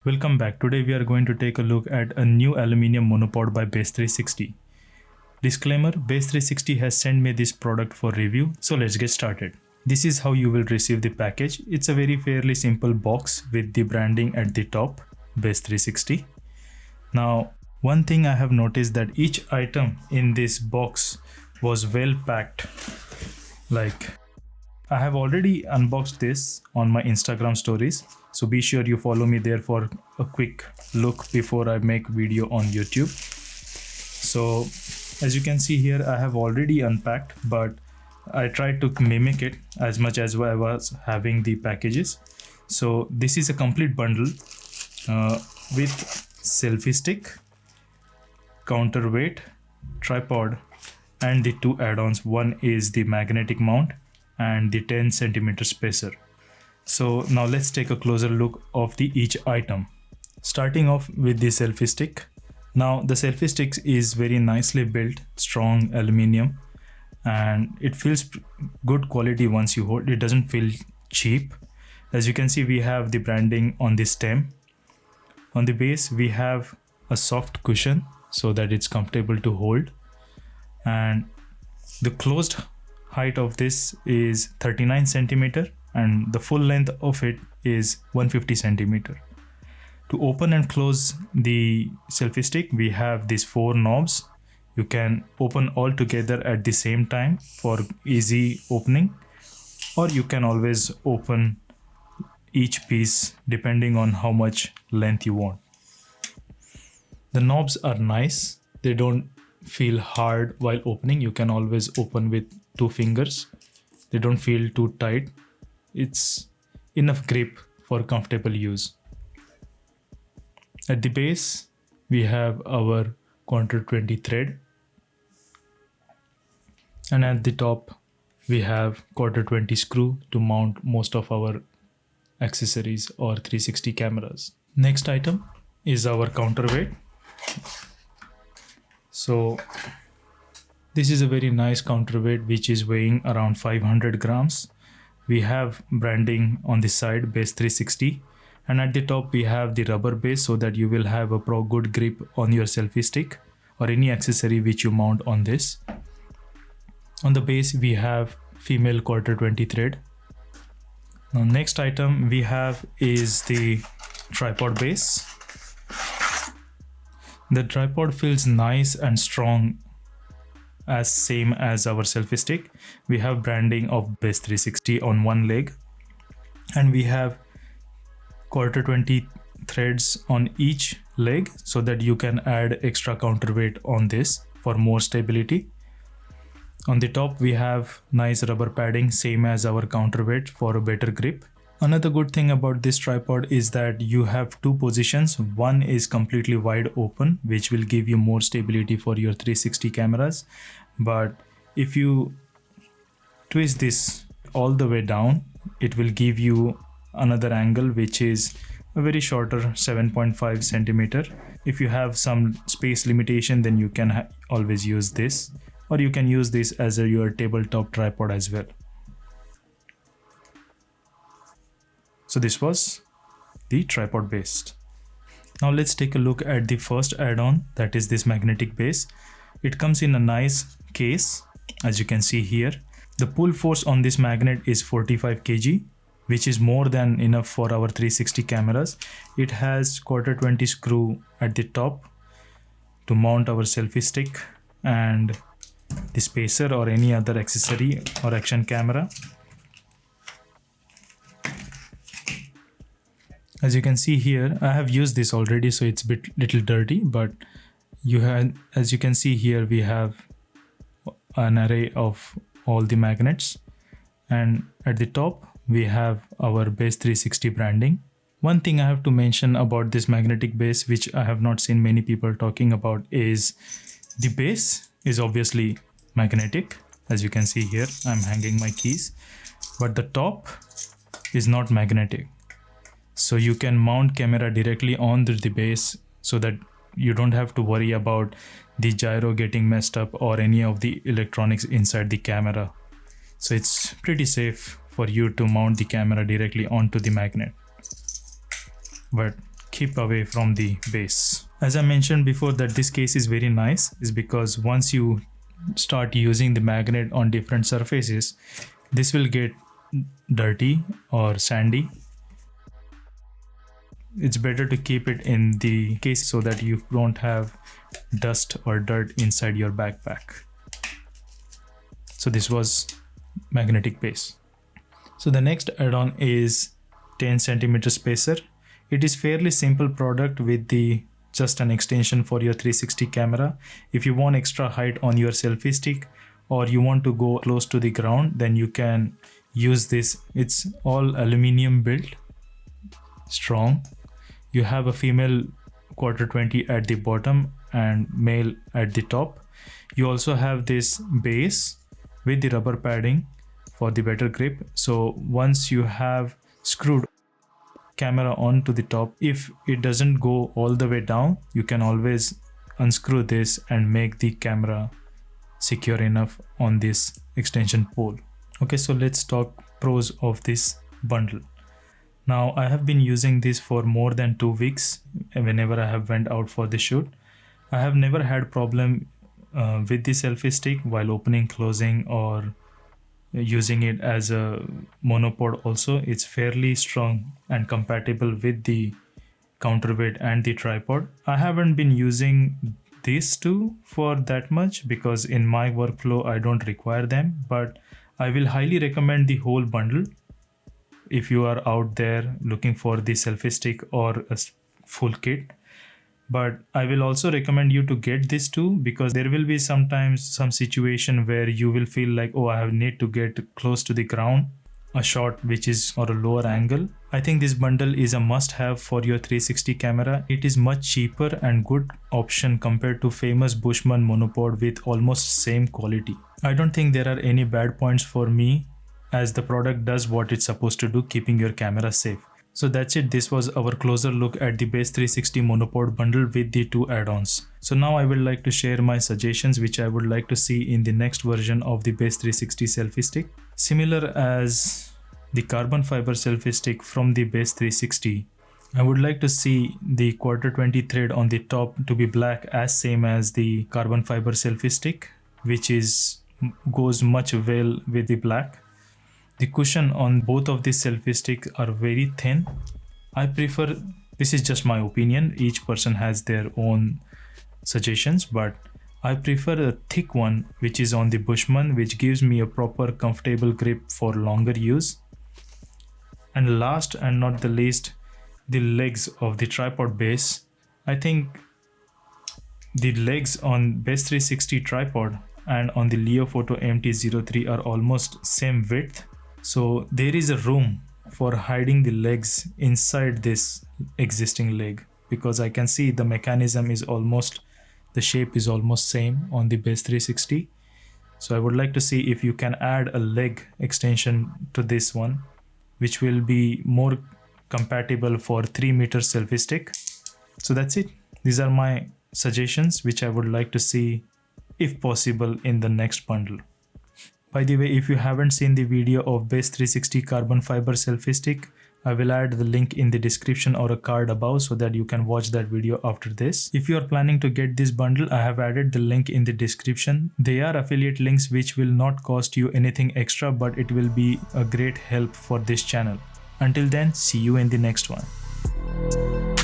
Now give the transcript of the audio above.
Welcome back. Today we are going to take a look at a new aluminium monopod by Base 360. Disclaimer, Base 360 has sent me this product for review, so let's get started. This is how you will receive the package. It's a very fairly simple box with the branding at the top, Base 360. Now, one thing I have noticed that each item in this box was well packed. Like, I have already unboxed this on my Instagram stories, so be sure you follow me there for a quick look before I make video on YouTube. So as you can see here, I have already unpacked, but I tried to mimic it as much as I was having the packages. So this is a complete bundle with selfie stick, counterweight, tripod, and the two add-ons. One is the magnetic mount and the 10 centimeter spacer. So now let's take a closer look of each item. Starting off with the selfie stick. Now the selfie stick is very nicely built, strong aluminum, and it feels good quality once you hold. It doesn't feel cheap. As you can see, we have the branding on the stem. On the base, we have a soft cushion so that it's comfortable to hold. And the closed height of this is 39 centimeter and the full length of it is 150 centimeter. To open and close the selfie stick, we have these 4 knobs. You can open all together at the same time for easy opening, or you can always open each piece depending on how much length you want. The knobs are nice. They don't feel hard while opening. You can always open with 2 fingers. They don't feel too tight. It's enough grip for comfortable use. At the base, we have our Contour 20 thread, and at the top we have Contour 20 screw to mount most of our accessories or 360 cameras. Next item is our counterweight. So this is a very nice counterweight which is weighing around 500 grams. We have branding on the side, Base 360, and at the top we have the rubber base so that you will have a good grip on your selfie stick or any accessory which you mount on this. On the base we have female Contour 20 thread. Now next item we have is the tripod base. The tripod feels nice and strong, as same as our selfie stick. We have branding of Base 360 on one leg, and we have Contour 20 threads on each leg so that you can add extra counterweight on this for more stability. On the top we have nice rubber padding, same as our counterweight, for a better grip. Another good thing about this tripod is that you have 2 positions. One is completely wide open, which will give you more stability for your 360 cameras. But if you twist this all the way down, it will give you another angle, which is a very shorter 7.5 centimeter. If you have some space limitation, then you can always use this, or you can use this as your tabletop tripod as well. So this was the tripod base. Now let's take a look at the first add-on, that is this magnetic base. It comes in a nice case, as you can see here. The pull force on this magnet is 45 kg, which is more than enough for our 360 cameras. It has Contour 20 screw at the top to mount our selfie stick and the spacer or any other accessory or action camera. As you can see here, I have used this already, so it's a little dirty, but as you can see here, we have an array of all the magnets, and at the top we have our Base 360 branding. One thing I have to mention about this magnetic base, which I have not seen many people talking about, is the base is obviously magnetic. As you can see here, I'm hanging my keys, but the top is not magnetic. So you can mount camera directly on the base so that you don't have to worry about the gyro getting messed up or any of the electronics inside the camera. So it's pretty safe for you to mount the camera directly onto the magnet. But keep away from the base. As I mentioned before that this case is very nice is because once you start using the magnet on different surfaces, this will get dirty or sandy. It's better to keep it in the case so that you don't have dust or dirt inside your backpack. So this was magnetic base. So the next add-on is 10 centimeter spacer. It is fairly simple product with the just an extension for your 360 camera. If you want extra height on your selfie stick or you want to go close to the ground, then you can use this. It's all aluminum built, strong. You have a female quarter 20 at the bottom and male at the top. You also have this base with the rubber padding for the better grip. So once you have screwed camera onto the top, if it doesn't go all the way down, you can always unscrew this and make the camera secure enough on this extension pole. Okay, so let's talk pros of this bundle. Now I have been using this for more than 2 weeks whenever I have went out for the shoot. I have never had problem with the selfie stick while opening, closing, or using it as a monopod. Also, it's fairly strong and compatible with the counterweight and the tripod. I haven't been using these two for that much because in my workflow I don't require them, but I will highly recommend the whole bundle if you are out there looking for the selfie stick or a full kit. But I will also recommend you to get this too, because there will be sometimes some situation where you will feel like, oh, I need to get close to the ground, a shot which is or a lower angle. I think this bundle is a must have for your 360 camera. It is much cheaper and good option compared to famous Bushman monopod with almost same quality. I don't think there are any bad points for me, as the product does what it's supposed to do, keeping your camera safe. So that's it. This was our closer look at the Base 360 monopod bundle with the 2 add-ons. So now I would like to share my suggestions which I would like to see in the next version of the Base 360 selfie stick. Similar as the carbon fiber selfie stick from the Base 360, I would like to see the quarter 20 thread on the top to be black, as same as the carbon fiber selfie stick, which goes much well with the black. The cushion on both of these selfie sticks are very thin. I prefer, this is just my opinion, each person has their own suggestions, but I prefer a thick one which is on the Bushman, which gives me a proper comfortable grip for longer use. And last and not the least, the legs of the tripod base. I think the legs on Base 360 tripod and on the Leofoto MT-03 are almost same width. So there is a room for hiding the legs inside this existing leg, because I can see the mechanism is almost, the shape is almost same on the Base 360. So I would like to see if you can add a leg extension to this one, which will be more compatible for 3 meter selfie stick. So that's it. These are my suggestions which I would like to see if possible in the next bundle. By the way, if you haven't seen the video of Base 360 carbon fiber selfie stick, I will add the link in the description or a card above so that you can watch that video after this. If you are planning to get this bundle, I have added the link in the description. They are affiliate links which will not cost you anything extra, but it will be a great help for this channel. Until then, see you in the next one.